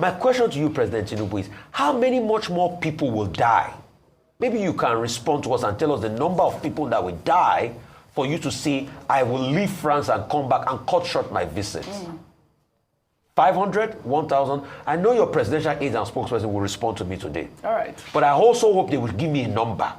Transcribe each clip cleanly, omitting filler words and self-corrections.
My question to you, President Tinubu, is how many much more people will die? Maybe you can respond to us and tell us the number of people that will die for you to say, I will leave France and come back and cut short my visits. 500, 1,000. I know your presidential aides and spokesperson will respond to me today. All right. But I also hope they will give me a number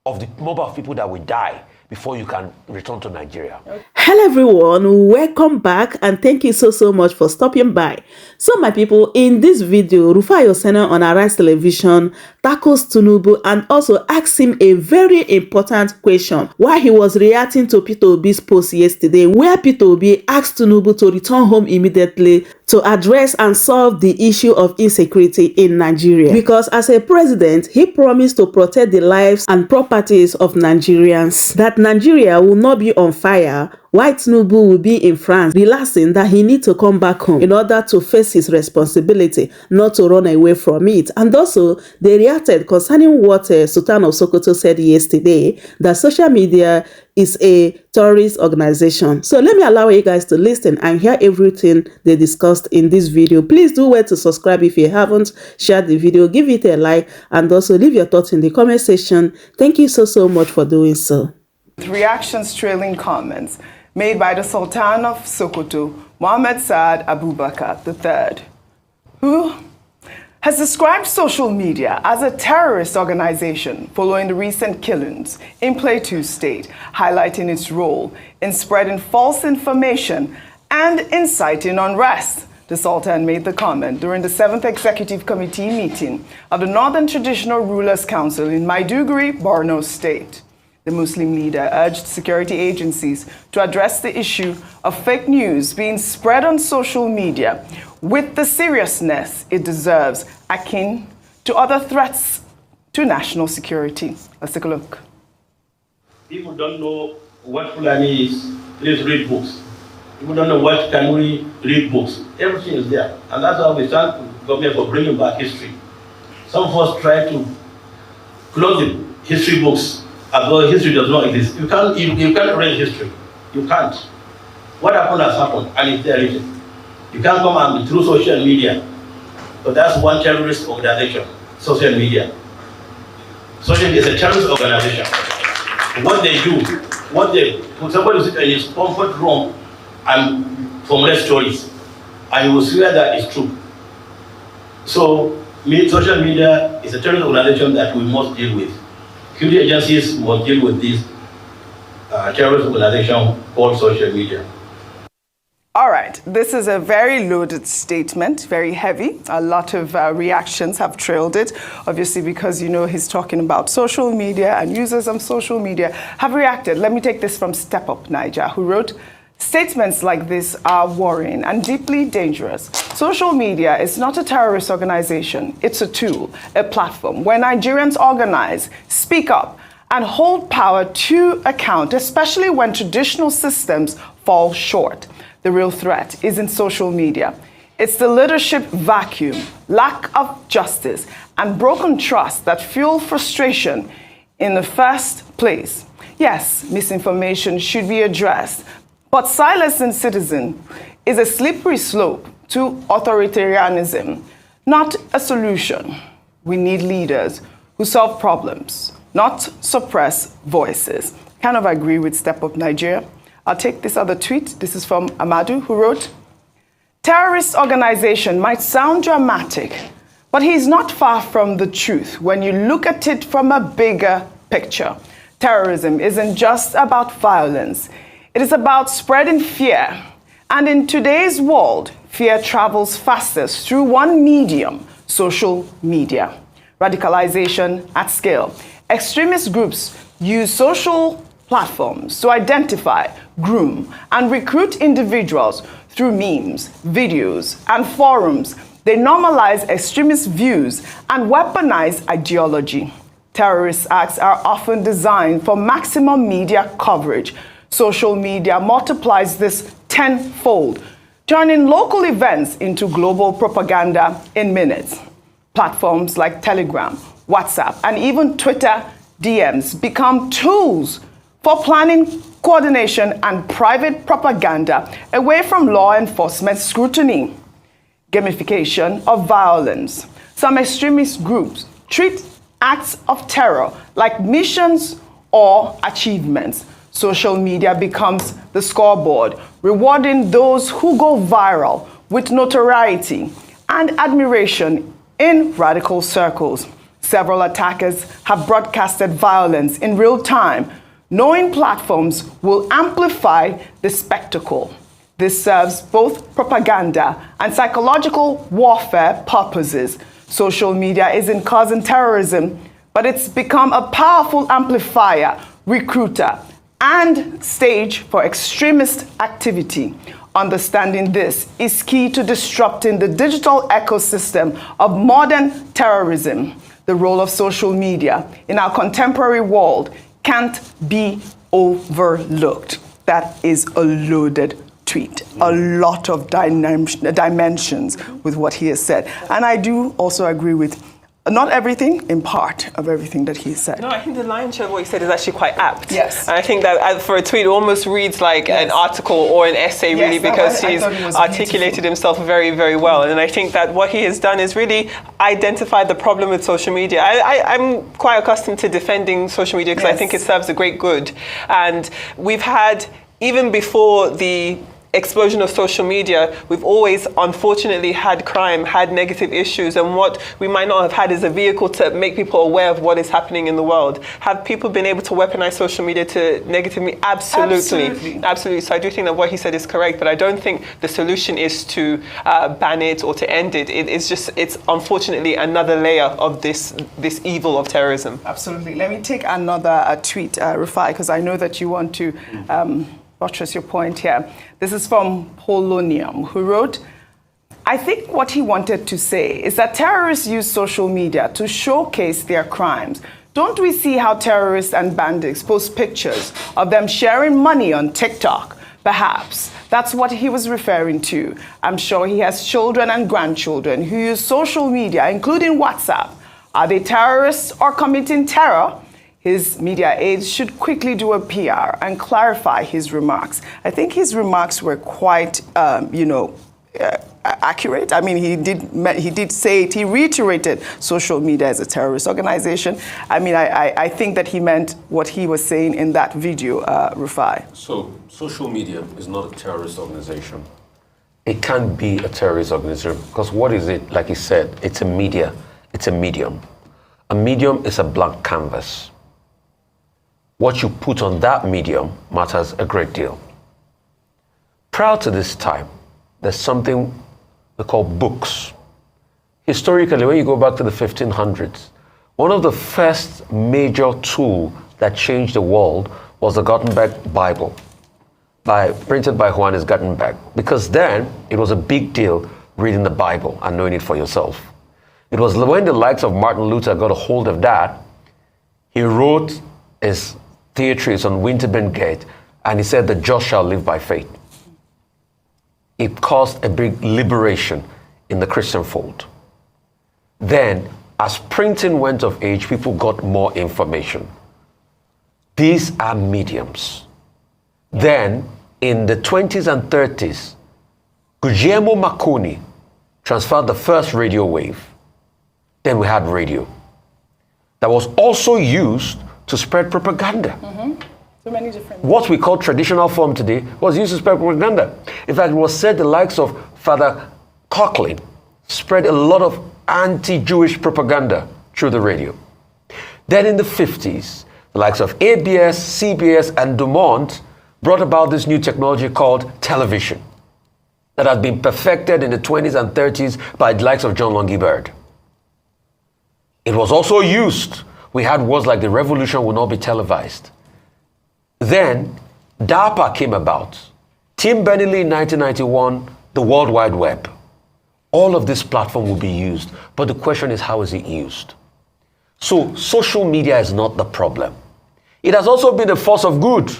of the number of people that will die before you can return to Nigeria. Hello everyone, welcome back and thank you so much for stopping by. So my people, in this video, Rufai on Arise Television tackles Tinubu and also asks him a very important question while he was reacting to Peter Obi's post yesterday, where Peter Obi asked Tinubu to return home immediately to address and solve the issue of insecurity in Nigeria. Because as a president, he promised to protect the lives and properties of Nigerians, that Nigeria will not be on fire while Tinubu will be in France, relaxing, that he needs to come back home in order to face his responsibility, not to run away from it. And also, they reacted concerning what Sultan of Sokoto said yesterday, that social media is a terrorist organization. So let me allow you guys to listen and hear everything they discussed in this video. Please do well to subscribe if you haven't, share the video, give it a like, and also leave your thoughts in the comment section. Thank you so much for doing so. Reactions trailing comments made by the Sultan of Sokoto, Mohammed Saad Abubakar III, who has described social media as a terrorist organization following the recent killings in Plateau State, highlighting its role in spreading false information and inciting unrest. The Sultan made the comment during the 7th Executive Committee meeting of the Northern Traditional Rulers Council in Maiduguri, Borno State. The Muslim leader urged security agencies to address the issue of fake news being spread on social media with the seriousness it deserves, akin to other threats to national security. Let's take a look. People don't know what Fulani is. Please read books. People don't know what can we read books. Everything is there. And that's why we thank the government for bringing back history. Some of us try to close the history books as though history does not exist. You can't read history. You can't. What happened has happened, and it's there written. You can't come and through social media. So that's one terrorist organization, social media. Social media is a terrorist organization. What they do, somebody will sit in his comfort room and formulate stories, and he will swear that it's true. So, social media is a terrorist organization that we must deal with. Security agencies must deal with this terrorist organization called social media. All right, this is a very loaded statement, very heavy. A lot of reactions have trailed it, obviously because, you know, he's talking about social media and users of social media have reacted. Let me take this from Step Up Niger, who wrote, statements like this are worrying and deeply dangerous. Social media is not a terrorist organization. It's a tool, a platform where Nigerians organize, speak up, and hold power to account, especially when traditional systems fall short. The real threat isn't social media. It's the leadership vacuum, lack of justice, and broken trust that fuel frustration in the first place. Yes, misinformation should be addressed, but silencing citizens is a slippery slope to authoritarianism, not a solution. We need leaders who solve problems, not suppress voices. Kind of agree with Step Up Nigeria. I'll take this other tweet. This is from Amadu, who wrote, terrorist organization might sound dramatic, but he's not far from the truth when you look at it from a bigger picture. Terrorism isn't just about violence. It is about spreading fear. And in today's world, fear travels fastest through one medium, social media. Radicalization at scale. Extremist groups use social platforms to identify, groom, and recruit individuals through memes, videos, and forums. They normalize extremist views and weaponize ideology. Terrorist acts are often designed for maximum media coverage. Social media multiplies this tenfold, turning local events into global propaganda in minutes. Platforms like Telegram, WhatsApp, and even Twitter DMs become tools for planning, coordination, and private propaganda away from law enforcement scrutiny. gamification of violence. Some extremist groups treat acts of terror like missions or achievements. Social media becomes the scoreboard, rewarding those who go viral with notoriety and admiration in radical circles. Several attackers have broadcasted violence in real time, knowing platforms will amplify the spectacle. This serves both propaganda and psychological warfare purposes. Social media isn't causing terrorism, but it's become a powerful amplifier, recruiter, and stage for extremist activity. Understanding this is key to disrupting the digital ecosystem of modern terrorism. The role of social media in our contemporary world can't be overlooked. That is a loaded tweet. A lot of dimensions with what he has said. And I do also agree with not everything, in part of everything that he said. No, I think the lion's share of what he said is actually quite apt. Yes. And I think that for a tweet, it almost reads like an article or an essay, really, because he's articulated himself very, very well. And I think that what he has done is really identify the problem with social media. I'm quite accustomed to defending social media because I think it serves a great good. And we've had, even before the explosion of social media, we've always unfortunately had crime, had negative issues, and what we might not have had is a vehicle to make people aware of what is happening in the world. Have people been able to weaponize social media to negatively? Absolutely. So I do think that what he said is correct, but I don't think the solution is to ban it or to end it. It's unfortunately another layer of this evil of terrorism. Absolutely. Let me take another tweet, Rufai, because I know that you want to buttress your point here. This is from Polonium, who wrote, I think what he wanted to say is that terrorists use social media to showcase their crimes. Don't we see how terrorists and bandits post pictures of them sharing money on TikTok? Perhaps that's what he was referring to. I'm sure he has children and grandchildren who use social media, including WhatsApp. Are they terrorists or committing terror? His media aides should quickly do a PR and clarify his remarks. I think his remarks were quite, accurate. I mean, he did say it. He reiterated social media as a terrorist organization. I mean, I think that he meant what he was saying in that video, Rufai. So, social media is not a terrorist organization. It can't be a terrorist organization because what is it? Like he said, it's a media. It's a medium. A medium is a blank canvas. What you put on that medium matters a great deal. Prior to this time, there's something they call books. Historically, when you go back to the 1500s, one of the first major tools that changed the world was the Gutenberg Bible, printed by Johannes Gutenberg, because then it was a big deal reading the Bible and knowing it for yourself. It was when the likes of Martin Luther got a hold of that, he wrote his theatres on Winterburn Gate, and he said, the just shall live by faith. It caused a big liberation in the Christian fold. Then, as printing went of age, people got more information. These are mediums. Then, in the 20s and 30s, Guglielmo Marconi transferred the first radio wave. Then we had radio. That was also used to spread propaganda. So many different. What we call traditional form today was used to spread propaganda. In fact, it was said the likes of Father Coughlin spread a lot of anti-Jewish propaganda through the radio. Then in the 50s, the likes of ABS, CBS, and Dumont brought about this new technology called television that has been perfected in the 20s and 30s by the likes of John Longy Bird. It was also used. We had words like the revolution will not be televised. Then DARPA came about. Tim Berners-Lee in 1991, the World Wide Web. All of this platform will be used, but the question is, how is it used? So social media is not the problem. It has also been a force of good.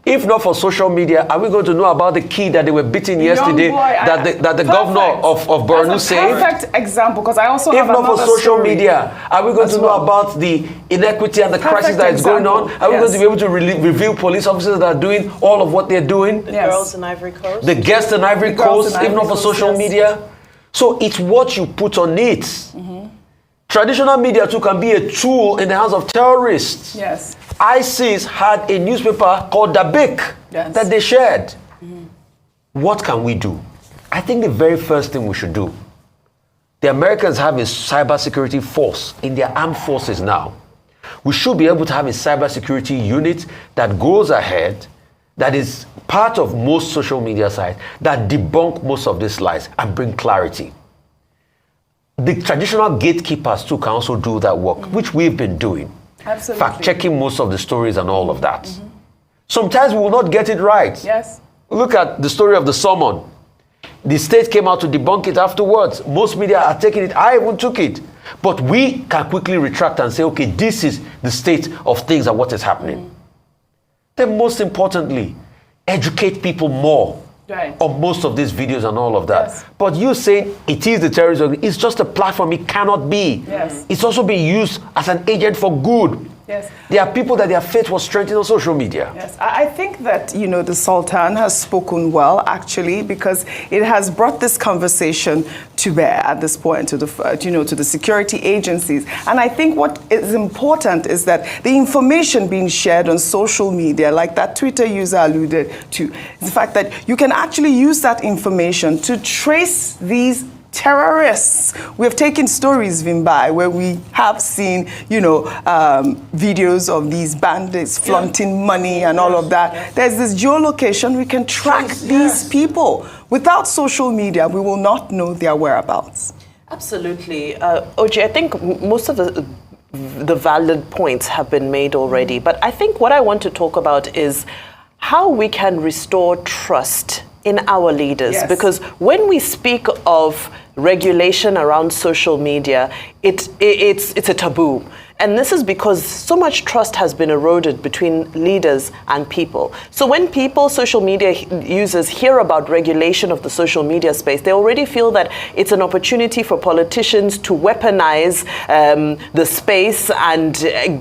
If not for social media, are we going to know about the kid that they were beating yesterday that the governor of Borno saved? Perfect example, because I also have another story. If not for social media, are we going to know about the inequity and the crisis that is going on? Are we going to be able to reveal police officers that are doing all of what they're doing? The girls in Ivory Coast. The guests in Ivory Coast, if not for social media. So it's what you put on it. Traditional media too can be a tool in the hands of terrorists. Yes. ISIS had a newspaper called Dabik that they shared. What can we do? I think the very first thing we should do, the Americans have a cybersecurity force in their armed forces now. We should be able to have a cybersecurity unit that goes ahead, that is part of most social media sites, that debunk most of these lies and bring clarity. The traditional gatekeepers too can also do that work, which we've been doing. Absolutely. Fact-checking most of the stories and all of that. Sometimes we will not get it right. Yes. Look at the story of the summon. The state came out to debunk it afterwards. Most media are taking it. I even took it. But we can quickly retract and say, okay, this is the state of things and what is happening. Then most importantly, educate people more on most of these videos and all of that. Yes. But you saying it is the terrorist organization, it's just a platform. It cannot be. Yes. It's also being used as an agent for good. Yes. There are people that their faith was strengthened on social media. Yes, I think that, the Sultan has spoken well, actually, because it has brought this conversation to bear at this point to the, to the security agencies. And I think what is important is that the information being shared on social media, like that Twitter user alluded to, is the fact that you can actually use that information to trace these terrorists. We have taken stories, Vimbai, where we have seen, videos of these bandits flaunting money and all of that. There's this geolocation. We can track these people. Without social media, we will not know their whereabouts. Absolutely. Oji, I think most of the valid points have been made already. But I think what I want to talk about is how we can restore trust in our leaders. Yes. Because when we speak of regulation around social media, it's a taboo. And this is because so much trust has been eroded between leaders and people. So when social media users hear about regulation of the social media space, they already feel that it's an opportunity for politicians to weaponize the space and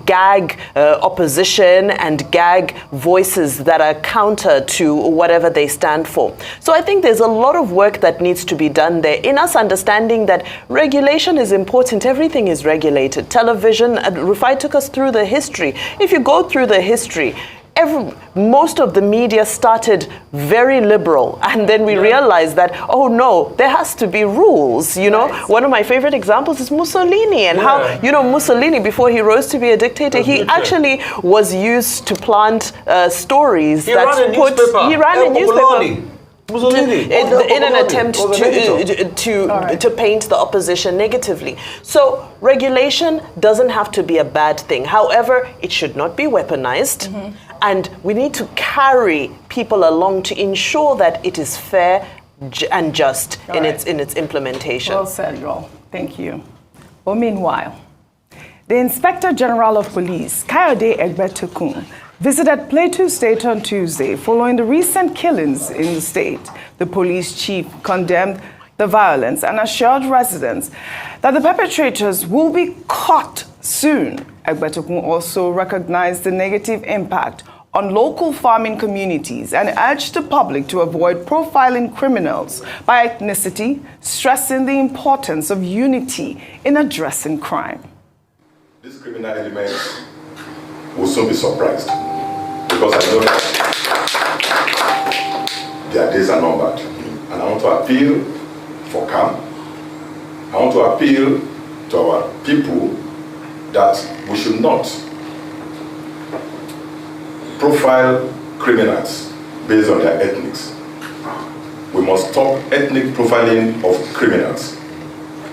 gag opposition and gag voices that are counter to whatever they stand for. So I think there's a lot of work that needs to be done there in us understanding that regulation is important. Everything is regulated. Television, Rufai took us through the history. If you go through the history, most of the media started very liberal, and then we realized that, oh no, there has to be rules. One of my favorite examples is Mussolini, and how Mussolini, before he rose to be a dictator, he actually was used to plant stories He ran a newspaper. Mussolini. In an attempt to paint the opposition negatively. So regulation doesn't have to be a bad thing. However, it should not be weaponized. And we need to carry people along to ensure that it is fair and just in its implementation. Well said, Joel. Thank you. Well, meanwhile, the Inspector General of Police, Kayode Egbertekun, visited Plateau State on Tuesday following the recent killings in the state. The police chief condemned the violence and assured residents that the perpetrators will be caught soon. Egbertekun also recognized the negative impact on local farming communities and urged the public to avoid profiling criminals by ethnicity, stressing the importance of unity in addressing crime. These criminal elements will soon be surprised, because I know that their days are numbered. And I want to appeal for calm. I want to appeal to our people that we should not profile criminals based on their ethnics. We must stop ethnic profiling of criminals.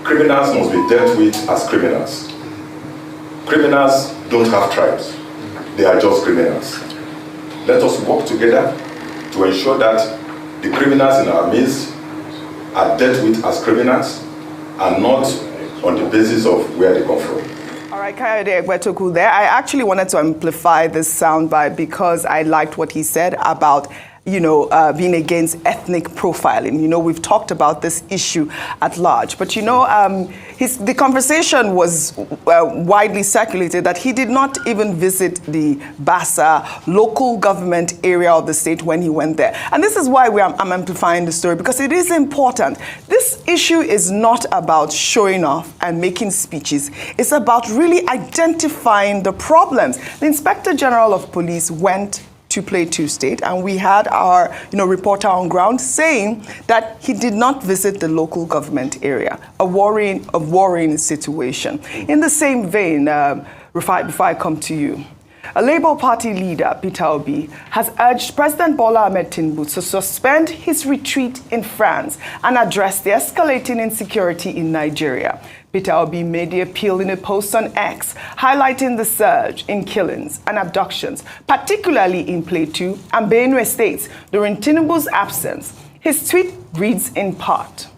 Criminals must be dealt with as criminals. Criminals don't have tribes. They are just criminals. Let us work together to ensure that the criminals in our midst are dealt with as criminals and not on the basis of where they come from. All right, Kayode Egbertekun there. I actually wanted to amplify this soundbite because I liked what he said about being against ethnic profiling. We've talked about this issue at large. But, the conversation was widely circulated that he did not even visit the Bassa local government area of the state when he went there. And this is why I'm amplifying the story, because it is important. This issue is not about showing off and making speeches. It's about really identifying the problems. The Inspector General of Police went to Plateau State, and we had our reporter on ground saying that he did not visit the local government area, a worrying situation. In the same vein, Rufai, before I come to you, a Labour Party leader, Peter Obi, has urged President Bola Ahmed Tinubu to suspend his retreat in France and address the escalating insecurity in Nigeria. Peter Obi made the appeal in a post on X, highlighting the surge in killings and abductions, particularly in Plateau and Benue states during Tinubu's absence. His tweet reads in part,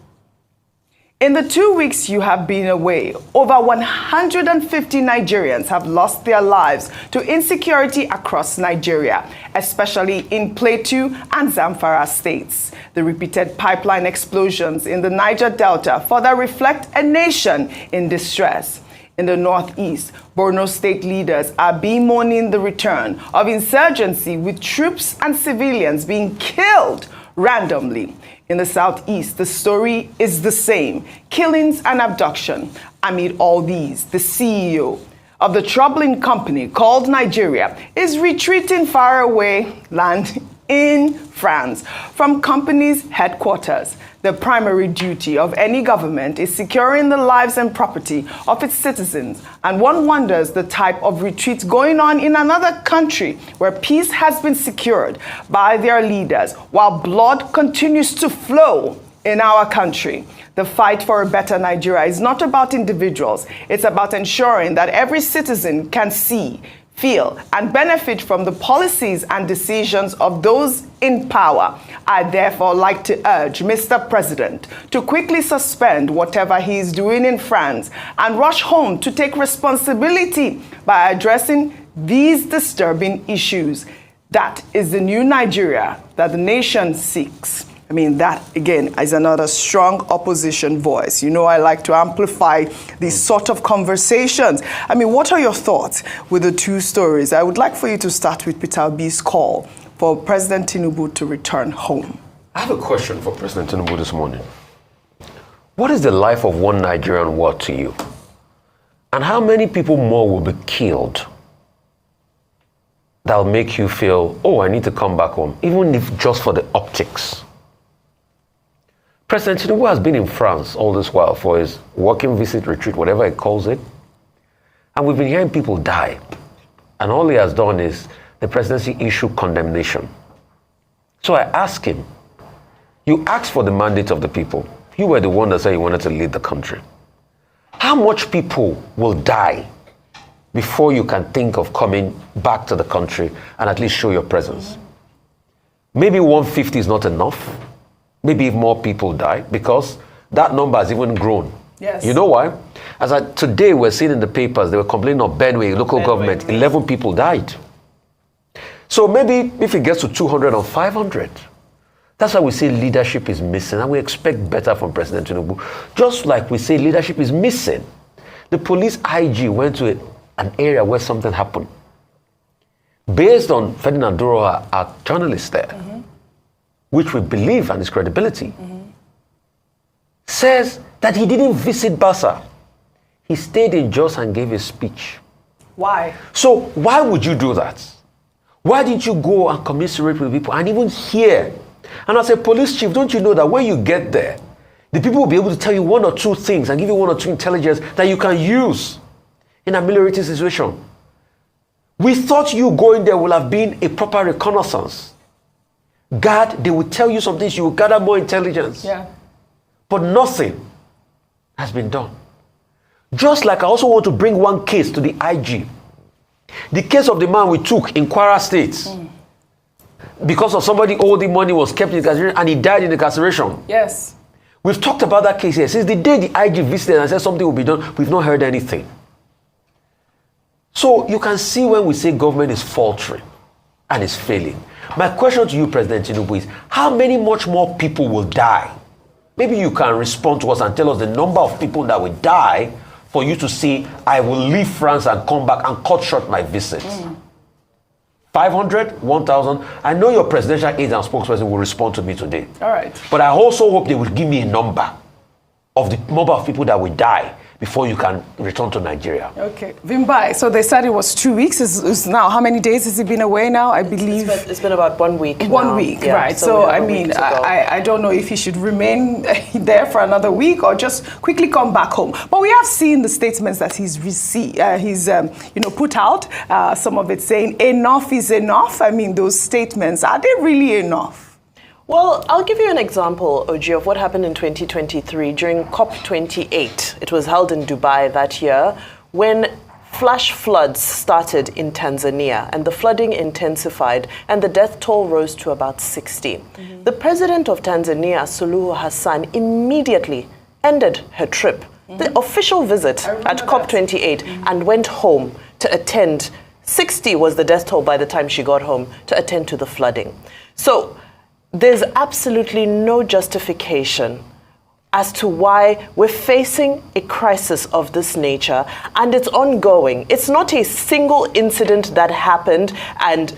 "In the 2 weeks you have been away, over 150 Nigerians have lost their lives to insecurity across Nigeria, especially in Plateau and Zamfara states. The repeated pipeline explosions in the Niger Delta further reflect a nation in distress. In the northeast, Borno state leaders are bemoaning the return of insurgency, with troops and civilians being killed randomly. In the southeast, the story is the same: killings and abduction. Amid all these, the CEO of the troubling company called Nigeria is retreating far away land in France from company's headquarters. The primary duty of any government is securing the lives and property of its citizens, and one wonders the type of retreat going on in another country where peace has been secured by their leaders while blood continues to flow in our country. The fight for a better Nigeria is not about individuals. It's about ensuring that every citizen can see, feel, and benefit from the policies and decisions of those in power. I therefore like to urge Mr. President to quickly suspend whatever he is doing in France and rush home to take responsibility by addressing these disturbing issues. That is the new Nigeria that the nation seeks." I mean, that, again, is another strong opposition voice. I like to amplify these sort of conversations. I mean, what are your thoughts with the two stories? I would like for you to start with Peter Obi's call for President Tinubu to return home. I have a question for President Tinubu this morning. What is the life of one Nigerian worth to you? And how many people more will be killed that'll make you feel, oh, I need to come back home, even if just for the optics? President Tinubu has been in France all this while for his working visit, retreat, whatever he calls it. And we've been hearing people die. And all he has done is the presidency issue condemnation. So I ask him, you asked for the mandate of the people. You were the one that said you wanted to lead the country. How much people will die before you can think of coming back to the country and at least show your presence? Maybe 150 is not enough. Maybe if more people die, because that number has even grown. Yes. You know why? Today we're seeing in the papers, they were complaining of Benue, local government, 11 people died. So maybe if it gets to 200 or 500, that's why we say leadership is missing, and we expect better from President Tinubu. Just like we say leadership is missing. The police IG went to an area where something happened. Based on Ferdinand Duro, our journalist there, which we believe and his credibility, says that he didn't visit Bassa. He stayed in Jos and gave a speech. Why? So why would you do that? Why didn't you go and commiserate with people and even hear? And as a police chief, don't you know that when you get there, the people will be able to tell you one or two things and give you one or two intelligence that you can use in a military situation. We thought you going there would have been a proper reconnaissance. God, they will tell you some things, you will gather more intelligence. Yeah. But nothing has been done. Just like I also want to bring one case to the IG. The case of the man we took in Kwara State. Because of somebody holding money was kept in incarceration and he died in incarceration. Yes. We've talked about that case here. Since the day the IG visited and said something will be done, we've not heard anything. So you can see when we say government is faltering and is failing. My question to you, President Tinubu, is how many much more people will die? Maybe you can respond to us and tell us the number of people that will die for you to see, I will leave France and come back and cut short my visit. 500, 1,000. I know your presidential aides and spokesperson will respond to me today. All right. But I also hope they will give me a number of the number of people that will die before you can return to Nigeria. Okay. Vimbai, so they said it was 2 weeks. Is now, how many days has he been away now? I believe it's been about 1 week. 1 week, yeah, right. So I mean, I don't know if he should remain there for another week or just quickly come back home. But we have seen the statements that he's received, put out. Some of it saying enough is enough. I mean, those statements, are they really enough? Well, I'll give you an example, Oji, of what happened in 2023 during COP28. It was held in Dubai that year when flash floods started in Tanzania and the flooding intensified and the death toll rose to about 60. The president of Tanzania, Suluhu Hassan, immediately ended her trip, the official visit at COP28, and went home to attend. 60 was the death toll by the time she got home, to attend to the flooding. So there's absolutely no justification as to why we're facing a crisis of this nature, and it's ongoing. It's not a single incident that happened and,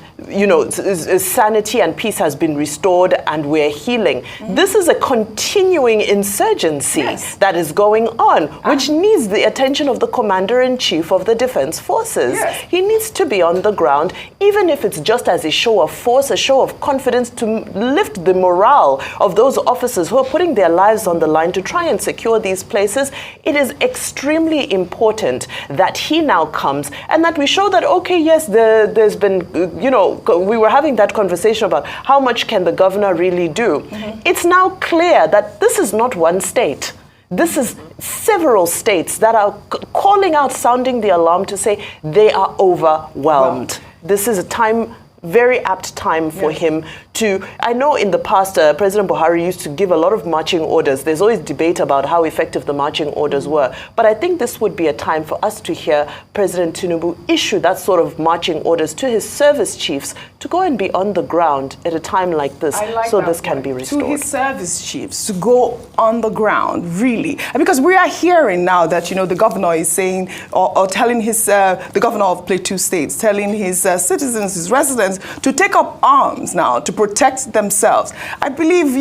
sanity and peace has been restored and we're healing. This is a continuing insurgency that is going on, which needs the attention of the Commander-in-Chief of the Defense Forces. He needs to be on the ground, even if it's just as a show of force, a show of confidence, to lift the morale of those officers who are putting their lives on the line to try and secure these places. It is extremely important that he now comes and that we show that, okay, yes, there's been, we were having that conversation about how much can the governor really do. It's now clear that this is not one state. This is several states that are calling out, sounding the alarm to say they are overwhelmed. This is a time, very apt time for him to, I know in the past, President Buhari used to give a lot of marching orders. There's always debate about how effective the marching orders were. But I think this would be a time for us to hear President Tinubu issue that sort of marching orders to his service chiefs to go and be on the ground at a time like this, so this can be restored. To his service chiefs to go on the ground, really. Because we are hearing now that, the governor is saying, or telling his, the governor of Plateau State, telling his citizens, his residents, to take up arms now to protect themselves. I believe,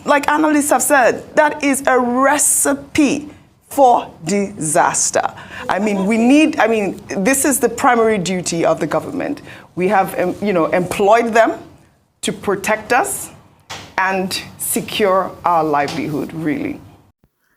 like analysts have said, that is a recipe for disaster. I mean, this is the primary duty of the government. We have, employed them to protect us and secure our livelihood, really.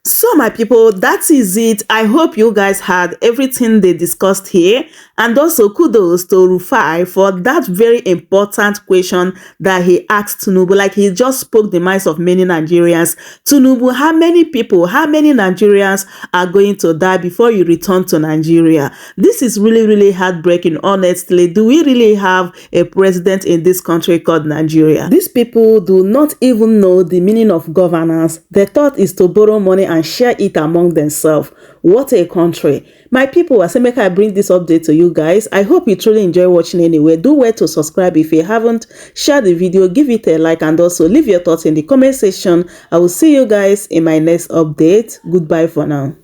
So my people, that is it. I hope you guys had everything they discussed here, and also kudos to Rufai for that very important question that he asked Tinubu. Like, he just spoke the minds of many Nigerians. Tinubu, how many people, how many Nigerians are going to die before you return to Nigeria? This is really, really heartbreaking, honestly. Do we really have a president in this country called Nigeria? These people do not even know the meaning of governance. Their thought is to borrow money and share it among themselves. What a country. My people, as I bring this update to you guys, I hope you truly enjoy watching anyway. Do well to subscribe if you haven't. Share the video, give it a like, and also leave your thoughts in the comment section. I will see you guys in my next update. Goodbye for now.